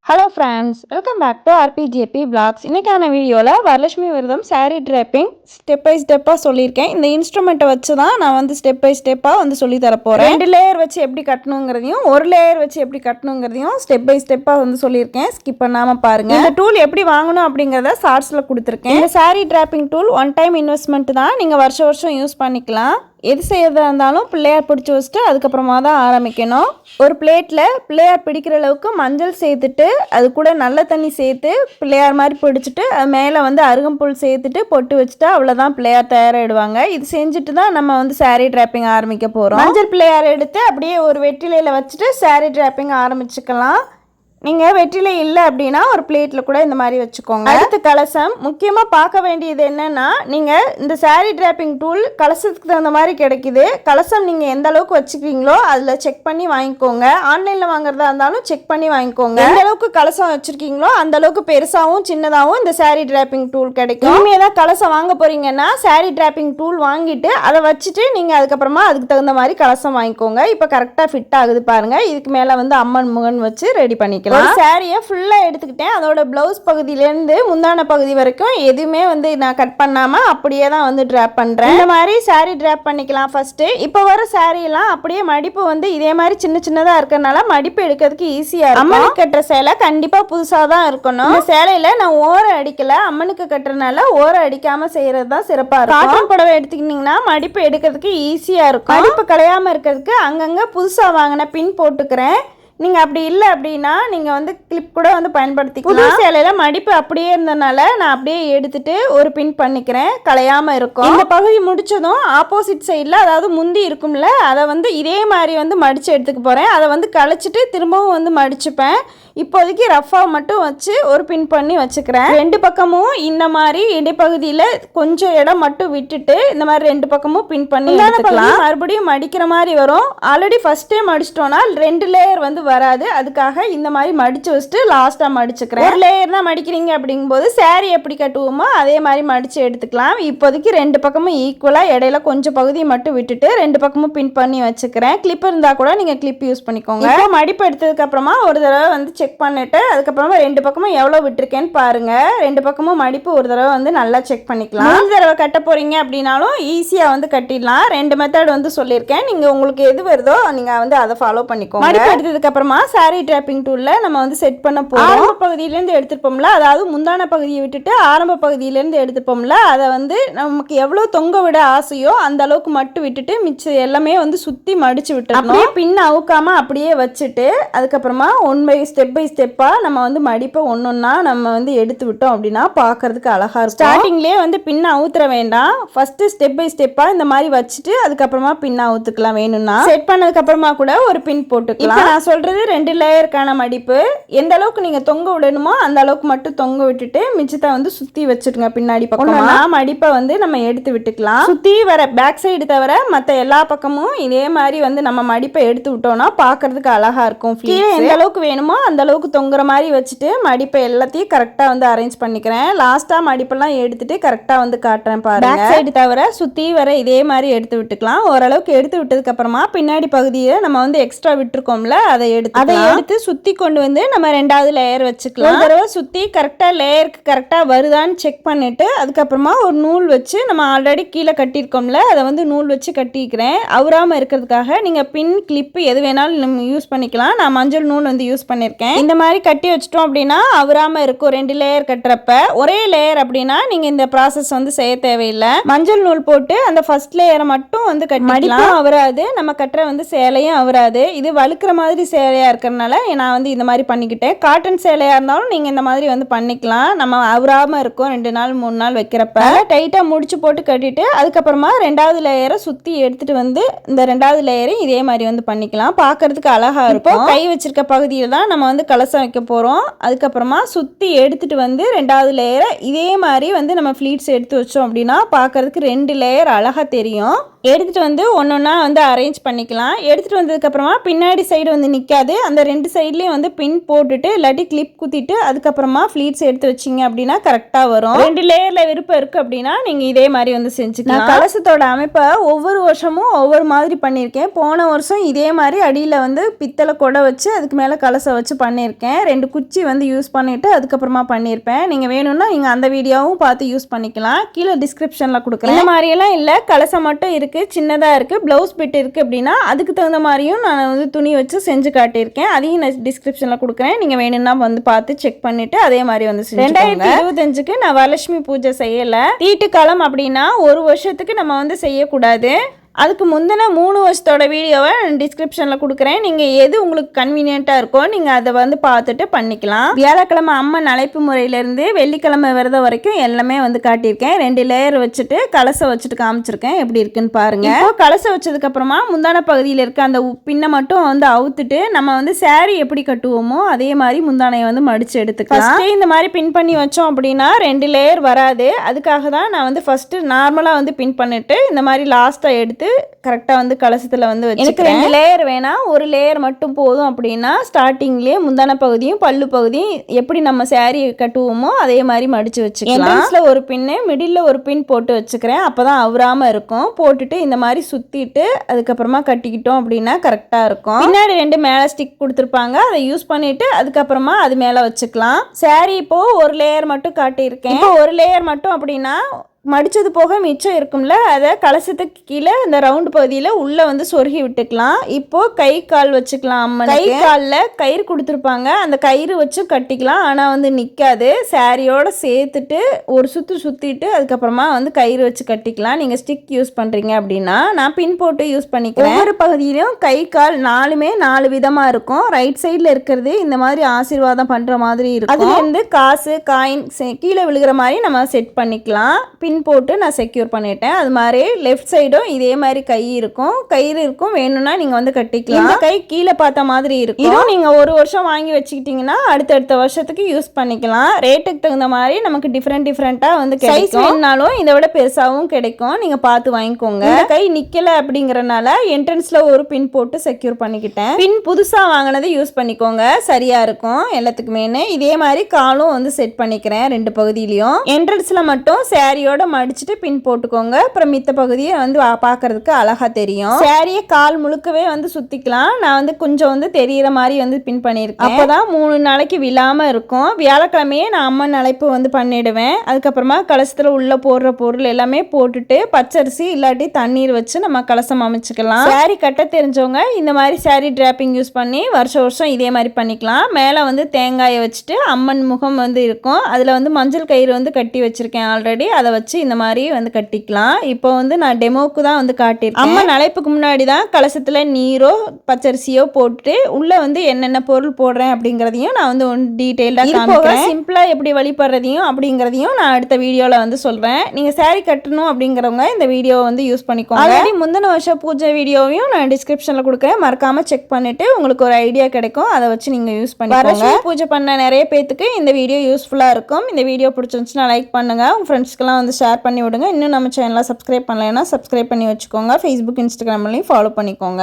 Hello friends, welcome back to RPJP blogs. இன்றைக்கான வீடியோவில் வரலட்சுமி விரதம் சாரீ ட்ராப்பிங் ஸ்டெப் பை ஸ்டெப்பாக சொல்லியிருக்கேன். இந்த இன்ஸ்ட்ருமெண்ட்டை வச்சு தான் நான் வந்து ஸ்டெப் பை ஸ்டெப்பாக வந்து சொல்லி தரப்போகிறேன். 2 லேயர் வச்சு எப்படி கட்டணுங்கிறதையும் 1 லேயர் வச்சு எப்படி கட்டணுங்கிறதையும் ஸ்டெப் பை ஸ்டெப்பாக வந்து சொல்லியிருக்கேன். ஸ்கிப் பண்ணாமல் பாருங்கள். இந்த டூல் எப்படி வாங்கணும் அப்படிங்கிறத ஷார்ட்ஸில் கொடுத்துருக்கேன். இந்த sari draping tool 1 time investment தான். நீங்கள் வருஷம் யூஸ் பண்ணிக்கலாம். எது செய்யறதா இருந்தாலும் பிள்ளையார் பிடிச்சி வச்சுட்டு அதுக்கப்புறமா தான் ஆரம்பிக்கணும். ஒரு பிளேட்டில் பிள்ளையார் பிடிக்கிற அளவுக்கு மஞ்சள் சேர்த்துட்டு அது கூட நல்ல தண்ணி சேர்த்து பிள்ளையார் மாதிரி பிடிச்சிட்டு அது மேலே வந்து அருகம்புல் சேர்த்துட்டு பொட்டு வச்சுட்டு அவ்வளோதான் பிள்ளையார் தயாராகிடுவாங்க. இது செஞ்சுட்டு தான் நம்ம வந்து சாரீ ட்ராப்பிங் ஆரம்பிக்க போகிறோம். மஞ்சள் பிள்ளையார் எடுத்து அப்படியே ஒரு வெற்றிலையில் வச்சுட்டு சாரீ ட்ராப்பிங் ஆரம்பிச்சுக்கலாம். நீங்கள் வெற்றிலை இல்லை அப்படின்னா ஒரு பிளேட்டில் கூட இந்த மாதிரி வச்சுக்கோங்க. அடுத்து கலசம். முக்கியமாக பார்க்க வேண்டியது என்னென்னா, நீங்கள் இந்த சாரீ ட்ராப்பிங் டூல் கலசத்துக்கு தகுந்த மாதிரி கிடைக்கிது. கலசம் நீங்கள் எந்த அளவுக்கு வச்சுக்கிறீங்களோ அதில் செக் பண்ணி வாங்கிக்கோங்க. ஆன்லைனில் வாங்குறதா இருந்தாலும் செக் பண்ணி வாங்கிக்கோங்க. எந்த அளவுக்கு கலசம் வச்சுருக்கீங்களோ அந்த அளவுக்கு பெருசாகவும் சின்னதாகவும் இந்த சாரீ ட்ராப்பிங் டூல் கிடைக்கும். இனிமேல் தான் கலசம் வாங்க போகிறீங்கன்னா சாரீ ட்ராப்பிங் டூல் வாங்கிட்டு அதை வச்சுட்டு நீங்கள் அதுக்கப்புறமா அதுக்கு தகுந்த மாதிரி கலசம் வாங்கிக்கோங்க. இப்போ கரெக்டாக ஃபிட் ஆகுது பாருங்கள். இதுக்கு மேலே வந்து அம்மன் முகன் வச்சு ரெடி பண்ணிக்கலாம். ஒரு சாரியை ஃபுல்லாக எடுத்துக்கிட்டேன். அதோட ப்ளவுஸ் பகுதியிலேருந்து முந்தான பகுதி வரைக்கும் எதுவுமே வந்து நான் கட் பண்ணாமல் அப்படியே தான் வந்து ட்ராப் பண்ணுறேன். இந்த மாதிரி சாரீ ட்ராப் பண்ணிக்கலாம் ஃபஸ்ட்டு. இப்போ வர சாரீலாம் அப்படியே மடிப்பு வந்து இதே மாதிரி சின்ன சின்னதாக இருக்கிறனால மடிப்பு எடுக்கிறதுக்கு ஈஸியாக இருக்கும். அம்மனுக்கு கட்டுற சேலை கண்டிப்பாக புதுசாக தான் இருக்கணும். இந்த சேலையில் நான் ஓரம் அடிக்கலை. அம்மனுக்கு கட்டுறதுனால ஓரம் அடிக்காமல் செய்கிறது தான் சிறப்பாக இருக்கும். காட்டன் புடவை எடுத்துக்கிட்டிங்கன்னா மடிப்பு எடுக்கிறதுக்கு ஈஸியாக இருக்கும். மடிப்பு கலையாமல் இருக்கிறதுக்கு அங்கங்கே புதுசாக வாங்கின பின் போட்டுக்கிறேன். நீங்கள் அப்படி இல்லை அப்படின்னா நீங்கள் வந்து கிளிப் கூட வந்து பயன்படுத்திக்கலாம். புது சேலையில் மடிப்பு அப்படியே இருந்தனால நான் அப்படியே எடுத்துட்டு ஒரு பின் பண்ணிக்கிறேன், கலையாமல் இருக்கும். இந்த பகுதி முடித்ததும் ஆப்போசிட் சைடில், அதாவது முந்தி இருக்கும்ல, அதை வந்து இதே மாதிரி வந்து மடித்து எடுத்துக்க போகிறேன். அதை வந்து கழிச்சிட்டு திரும்பவும் வந்து மடிச்சுப்பேன். இப்போதைக்கு ரஃபாக மட்டும் வச்சு ஒரு பின் பண்ணி வச்சுக்கிறேன். 2 பக்கமும் இந்த மாதிரி இடைப்பகுதியில் கொஞ்சம் இடம் மட்டும் விட்டுட்டு இந்த மாதிரி 2 பக்கமும் பின் பண்ணி எடுத்துக்கலாம். மறுபடியும் மடிக்கிற மாதிரி வரும். ஆல்ரெடி ஃபர்ஸ்டே மடிச்சிட்டோம்னா 2 லேயர் வந்து வராது. அதுக்காக இந்த மாதிரி மடிச்சு வச்சுட்டு லாஸ்ட்டாக மடிச்சுக்கிறேன். ஒரு லேயர் தான் மடிக்கிறீங்க அப்படிங்கும்போது சாரீ எப்படி கட்டுவோமோ அதே மாதிரி மடித்து எடுத்துக்கலாம். இப்போதைக்கு 2 பக்கமும் ஈக்குவலாக இடையில கொஞ்சம் பகுதியை மட்டும் விட்டுட்டு 2 பக்கமும் பின் பண்ணி வச்சுக்கிறேன். கிளிப் இருந்தால் கூட நீங்கள் கிளிப் யூஸ் பண்ணிக்கோங்க. மடிப்பு எடுத்ததுக்கு அப்புறமா ஒரு தடவை வந்து செக் பண்ணிட்டு அதுக்கப்புறமா 2 பக்கமும் எவ்வளோ விட்டுருக்கேன்னு பாருங்க. 2 பக்கமும் மடிப்பு ஒரு தடவை வந்து நல்லா செக் பண்ணிக்கலாம். 3 தடவை கட்ட போறீங்க அப்படின்னாலும் ஈஸியாக வந்து கட்டிடலாம். 2 மெத்தட் வந்து சொல்லியிருக்கேன். நீங்கள் உங்களுக்கு எது வருதோ நீங்கள் வந்து அதை ஃபாலோ பண்ணிக்கோங்க. மடிப்பு எடுத்ததுக்கு அப்புறமா சாரீ ட்ராப்பிங் டூலில் நம்ம வந்து செட் பண்ண போகிறோம். ஆரம்ப பகுதியிலேருந்து எடுத்துப்போம்ல, அதாவது முந்தான பகுதியை விட்டுட்டு ஆரம்ப பகுதியிலேருந்து எடுத்துப்போம்ல, அதை வந்து நமக்கு எவ்வளோ தொங்க விட ஆசையோ அந்த அளவுக்கு மட்டும் விட்டுட்டு மிச்சம் எல்லாமே வந்து சுற்றி மடிச்சு விட்டுறணும். பின் அவுக்காமல் அப்படியே வச்சுட்டு அதுக்கப்புறமா ஸ்டெப் பை ஸ்டெப்பாக நம்ம வந்து மடிப்பை ஒன்றா நம்ம வந்து எடுத்து விட்டோம் அப்படின்னா பார்க்கறதுக்கு அழகாக இருக்கும். ஸ்டார்டிங்லேயே வந்து பின்ன அவுத்துற வேண்டாம். ஃபஸ்ட்டு ஸ்டெப் பை ஸ்டெப்பாக இந்த மாதிரி வச்சுட்டு அதுக்கப்புறமா பின்ன அவுத்துக்கலாம். வேணும்னா செட் பண்ணதுக்கு அப்புறமா கூட ஒரு பின் போட்டுக்கலாம். நான் சொல்கிறது 2 லேயருக்கான மடிப்பு. எந்த அளவுக்கு நீங்கள் தொங்க விடணுமோ அந்த அளவுக்கு மட்டும் தொங்க விட்டுட்டு மிச்சத்தை வந்து சுற்றி வச்சுடுங்க. பின்னாடி பக்கம்னா மடிப்பை வந்து நம்ம எடுத்து விட்டுக்கலாம். சுற்றி வர பேக் சைடு தவிர மற்ற எல்லா பக்கமும் இதே மாதிரி வந்து நம்ம மடிப்பை எடுத்து விட்டோம்னா பார்க்கறதுக்கு அழகாக இருக்கும். கீழே எந்த அளவுக்கு வேணுமோ அந்த அளவுக்கு தொங்குற மாதிரி வச்சுட்டு மடிப்பை எல்லாத்தையும் கரெக்டாக வந்து அரேஞ்ச் பண்ணிக்கிறேன். லாஸ்ட்டாக மடிப்பெல்லாம் எடுத்துட்டு கரெக்டாக வந்து காட்டுறேன் பாருங்க. பேக் சைடு தவிர சுற்றி வர இதே மாதிரி எடுத்து விட்டுக்கலாம். ஓரளவுக்கு எடுத்து விட்டதுக்கு அப்புறமா பின்னாடி பகுதியை நம்ம வந்து எக்ஸ்ட்ரா விட்டுருக்கோம்ல, அதை எடுத்து சுற்றி கொண்டு வந்து நம்ம 2வது லேயர் வச்சுக்கலாம். ஒரு தடவை சுற்றி கரெக்டாக லேயருக்கு கரெக்டாக வருதான்னு செக் பண்ணிட்டு அதுக்கப்புறமா ஒரு நூல் வச்சு நம்ம ஆல்ரெடி கீழே கட்டியிருக்கோம்ல அதை வந்து நூல் வச்சு கட்டிக்கிறேன். அவுறாமல் இருக்கிறதுக்காக நீங்கள் பின் கிளிப்பு எது வேணாலும் நம்ம யூஸ் பண்ணிக்கலாம். நான் மஞ்சள் நூல் வந்து யூஸ் பண்ணியிருக்கேன். இந்த மாதிரி கட்டி வச்சிட்டோம் அப்படின்னா அவுறாமல் இருக்கும். 2 லேயர் கட்டுறப்ப ஒரே லேயர் அப்படின்னா நீங்கள் இந்த ப்ராசஸ் வந்து செய்ய தேவையில்லை. மஞ்சள் நூல் போட்டு அந்த ஃபர்ஸ்ட் லேயரை மட்டும் வந்து மடிப்பும் அவராது, நம்ம கட்டுற வந்து சேலையும் அவராது. இது வழுக்கிற மாதிரி சேலையாக இருக்கிறதுனால நான் வந்து இந்த மாதிரி பண்ணிக்கிட்டேன். காட்டன் சேலையாக இருந்தாலும் நீங்கள் இந்த மாதிரி வந்து பண்ணிக்கலாம். நம்ம அவராமல் இருக்கும். 2 நாள் 3 நாள் வைக்கிறப்ப டைட்டாக முடிச்சு போட்டு கட்டிட்டு அதுக்கப்புறமா 2வது லேயரை சுற்றி எடுத்துட்டு வந்து இந்த 2வது லேயரையும் இதே மாதிரி வந்து பண்ணிக்கலாம். பார்க்கறதுக்கு அழகாக இருக்கும். கை வச்சிருக்க பகுதியில் தான் நம்ம வந்து கலசம் வைக்க போகிறோம். அதுக்கப்புறமா சுற்றி எடுத்துட்டு வந்து 2வது லேயரை இதே மாதிரி வந்து நம்ம ஃப்ளீட்ஸ் எடுத்து வச்சோம் அப்படின்னா பார்க்கறதுக்கு 2 லேயர் அழகாக தெரியும். எடுத்துகிட்டு வந்து ஒன்றா வந்து அரேஞ்ச் பண்ணிக்கலாம். எடுத்துகிட்டு வந்ததுக்கப்புறமா பின்னாடி சைடு வந்து நிற்காது, அந்த 2 சைட்லேயும் வந்து பின் போட்டுட்டு இல்லாட்டி கிளிப் குத்திட்டு அதுக்கப்புறமா ஃப்ளீட்ஸ் எடுத்து வச்சிங்க அப்படின்னா கரெக்டாக வரும். 2 லேயரில் விருப்பம் இருக்குது அப்படின்னா நீங்கள் இதே மாதிரி வந்து செஞ்சுக்கலாம். கலசத்தோட அமைப்பை ஒவ்வொரு வருஷமும் ஒவ்வொரு மாதிரி பண்ணியிருக்கேன். போன வருஷம் இதே மாதிரி அடியில் வந்து பித்தளை கொடை வச்சு அதுக்கு மேலே கலசம் வச்சு பண்ணியிருக்கேன். 2 குச்சி வந்து யூஸ் பண்ணிவிட்டு அதுக்கப்புறமா பண்ணியிருப்பேன். நீங்கள் வேணும்னா நீங்கள் அந்த வீடியோவும் பார்த்து யூஸ் பண்ணிக்கலாம். கீழே டிஸ்கிரிப்ஷனில் கொடுக்குறேன். இந்த மாதிரியெல்லாம் இல்லை, கலசம் மட்டும் இருக்குது, சின்னதாக இருக்குது, ப்ளவுஸ் பிட் இருக்குது அப்படின்னா அதுக்கு தகுந்த மாதிரியும் நான் வந்து துணி வச்சு செஞ்சு காட்டியிருக்கேன். அதையும் நான் டிஸ்கிரிப்ஷனில் கொடுக்குறேன். நீங்கள் வேணும்னா வந்து பார்த்து செக் பண்ணிவிட்டு அதே மாதிரி வந்து 2025க்கு நான் வரலட்சுமி பூஜை செய்யலை. தீட்டுக்காலம் அப்படின்னா ஒரு வருஷத்துக்கு நம்ம வந்து செய்யக்கூடாது. அதுக்கு முந்தின 3 வருஷத்தோட வீடியோவை டிஸ்கிரிப்ஷனில் கொடுக்குறேன். நீங்கள் எது உங்களுக்கு கன்வீனியண்ட்டாக இருக்கோ நீங்கள் அதை வந்து பார்த்துட்டு பண்ணிக்கலாம். வியாழக்கிழமை அம்மன் அழைப்பு முறையிலேருந்து வெள்ளிக்கிழமை விரதம் வரைக்கும் எல்லாமே வந்து காட்டியிருக்கேன். 2 லேயர் வச்சுட்டு கலசம் வச்சுட்டு காமிச்சிருக்கேன். எப்படி இருக்குன்னு பாருங்கள். இப்போ கலசம் வச்சதுக்கப்புறமா முந்தான பகுதியில் இருக்க அந்த பின்னை மட்டும் வந்து அவுத்துட்டு நம்ம வந்து saree எப்படி கட்டுவோமோ அதே மாதிரி முந்தானையை வந்து மடித்து எடுத்துக்கலாம். இந்த மாதிரி பின் பண்ணி வச்சோம் அப்படின்னா 2 லேயர் வராது. அதுக்காக தான் நான் வந்து ஃபஸ்ட்டு நார்மலாக வந்து பின் பண்ணிவிட்டு இந்த மாதிரி லாஸ்ட்டாக எடுத்து கரெக்டாக வந்து கலசத்தில் வந்து வச்சு எனக்கு 2 லேயர் வேணாம், ஒரு லேயர் மட்டும் போதும் அப்படின்னா ஸ்டார்டிங்லேயே முந்தான பகுதியும் பல்லு பகுதியும் எப்படி நம்ம saree கட்டுவோமோ அதே மாதிரி மடித்து வச்சுக்கலாம். என்ட்ரன்ஸில் ஒரு பின்னு, மிடில் ஒரு பின் போட்டு வச்சுக்கிறேன். அப்போ தான் அவுறாமல் இருக்கும். போட்டுட்டு இந்த மாதிரி சுற்றிட்டு அதுக்கப்புறமா கட்டிக்கிட்டோம் அப்படின்னா கரெக்டாக இருக்கும். பின்னாடி 2 மேலே ஸ்டிக் கொடுத்துருப்பாங்க, அதை யூஸ் பண்ணிவிட்டு அதுக்கப்புறமா அது மேலே வச்சுக்கலாம். saree இப்போது ஒரு லேயர் மட்டும் காட்டியிருக்கேன். இப்போ ஒரு லேயர் மட்டும் அப்படின்னா மடித்தது போக மிச்சம் இருக்கும்ல, அதை கலசத்துக்கு கீழே இந்த ரவுண்டு பகுதியில் உள்ளே வந்து சொருகி விட்டுக்கலாம். இப்போது கை கால் வச்சுக்கலாம். அம்மன் கை காலில் கயிறு கொடுத்துருப்பாங்க, அந்த கயிறு வச்சு கட்டிக்கலாம். ஆனால் வந்து நிற்காது. சாரியோடு சேர்த்துட்டு ஒரு சுற்றிட்டு அதுக்கப்புறமா வந்து கயிறு வச்சு கட்டிக்கலாம். நீங்கள் ஸ்டிக் யூஸ் பண்ணுறீங்க அப்படின்னா நான் பின் போட்டு யூஸ் பண்ணிக்கிறேன். ஒவ்வொரு பகுதியிலும் கை கால் 4மே 4 விதமாக இருக்கும். ரைட் சைடில் இருக்கிறது இந்த மாதிரி ஆசீர்வாதம் பண்ணுற மாதிரி இருக்கும். அதுலேருந்து காசு காயின் கீழே விழுகிற மாதிரி நம்ம செட் பண்ணிக்கலாம். பின் போட்டு நான் செக்யூர் பண்ணிட்டேன். அது மாதிரி லெஃப்ட் சைடும் இதே மாதிரி கயிறு இருக்கும். வேணும்னா நீங்க வந்து கட்டிக்கலாம். இந்த கை கீழே பார்த்த மாதிரி இருக்கும். இது நீங்க ஒரு வருஷம் வாங்கி வச்சுக்கிட்டீங்கன்னா அடுத்த வருஷத்துக்கு யூஸ் பண்ணிக்கலாம். ரேட்டுக்கு தகுந்த மாதிரி நமக்கு டிஃப்ரெண்டா வந்து சைஸ் வேணும்னாலும் இதை விட பெருசாகவும் கிடைக்கும். நீங்க பார்த்து வாங்கிக்கோங்க. இந்த கை நிக்கல அப்படிங்கறனால என்ட்ரன்ஸ்ல ஒரு பின் போட்டு செக்யூர் பண்ணிக்கிட்டேன். பின் புதுசா வாங்கினதை யூஸ் பண்ணிக்கோங்க, சரியா இருக்கும் எல்லாத்துக்குமே. இதே மாதிரி காலும் வந்து செட் பண்ணிக்கிறேன் 2 பகுதியிலையும். என்ட்ரன்ஸ்ல மட்டும் சாரியோட மடிச்சுட்டு பின் போட்டுக்கோங்க. அப்புறம் மித்த பகுதியை வந்து பார்க்கறதுக்கு அழகா தெரியும். சாரியை கால் முழுக்கவே வந்து சுத்திக்கலாம். நான் வந்து கொஞ்சம் வந்து தெரியிற மாதிரி வந்து பின் பண்ணியிருக்கேன். அப்போதான் 3 நாளைக்கு விழாம இருக்கும். வியாழக்கிழமையே நான் அம்மன் அழைப்பு வந்து பண்ணிடுவேன். அதுக்கப்புறமா கலசத்துல உள்ள போடுற பொருள் எல்லாமே போட்டுட்டு பச்சரிசி இல்லாட்டி தண்ணீர் வச்சு நம்ம கலசம் அமைச்சுக்கலாம். சாரி கட்ட தெரிஞ்சவங்க இந்த மாதிரி சாரி டிராப்பிங் யூஸ் பண்ணி வருஷம் இதே மாதிரி பண்ணிக்கலாம். மேலே வந்து தேங்காயை வச்சுட்டு அம்மன் முகம் வந்து இருக்கும். அதில் வந்து மஞ்சள் கயிறு வந்து கட்டி வச்சிருக்கேன் ஆல்ரெடி. அதை வச்சு இந்த மாதிரி வந்து கட்டிக்கலாம். இப்போ வந்து நான் டெமோக்கு தான் வந்து காட்டியிருக்கேன். அம்மன் அழைப்புக்கு முன்னாடி தான் கலசத்தில் நீரோ பச்சரிசியோ போட்டு உள்ள வந்து என்னென்ன பொருள் போடுறேன் அப்படிங்கிறதையும் நான் வந்து டீட்டெயிலாக காமிக்கிறேன். சிம்பிளாக எப்படி வழிபடுறதையும் அப்படிங்கிறதையும் நான் அடுத்த வீடியோவில் வந்து சொல்கிறேன். நீங்கள் சாரி கட்டணும் அப்படிங்கிறவங்க இந்த வீடியோவை வந்து யூஸ் பண்ணிக்கோங்க. ஆல்ரெடி முந்தின வருஷம் பூஜை வீடியோவையும் நான் டிஸ்கிரிப்ஷனில் கொடுக்குறேன். மறக்காமல் செக் பண்ணிவிட்டு உங்களுக்கு ஒரு ஐடியா கிடைக்கும். அதை வச்சு நீங்கள் யூஸ் பண்ணிக்கோங்க. பூஜை பண்ண நிறைய பேத்துக்கு இந்த வீடியோ யூஸ்ஃபுல்லாக இருக்கும். இந்த வீடியோ பிடிச்சிருந்துச்சுன்னா லைக் பண்ணுங்கள். உங்கள் ஃப்ரெண்ட்ஸ்க்கெல்லாம் வந்து ஷேர் பண்ணி விடுங்க. இன்னும் நம்ம சேனலை சப்ஸ்கிரைப் பண்ணலைன்னா சப்ஸ்கிரைப் பண்ணி வச்சுக்கோங்க. ஃபேஸ்புக் இன்ஸ்டாகிராம்லையும் ஃபாலோ பண்ணிக்கோங்க.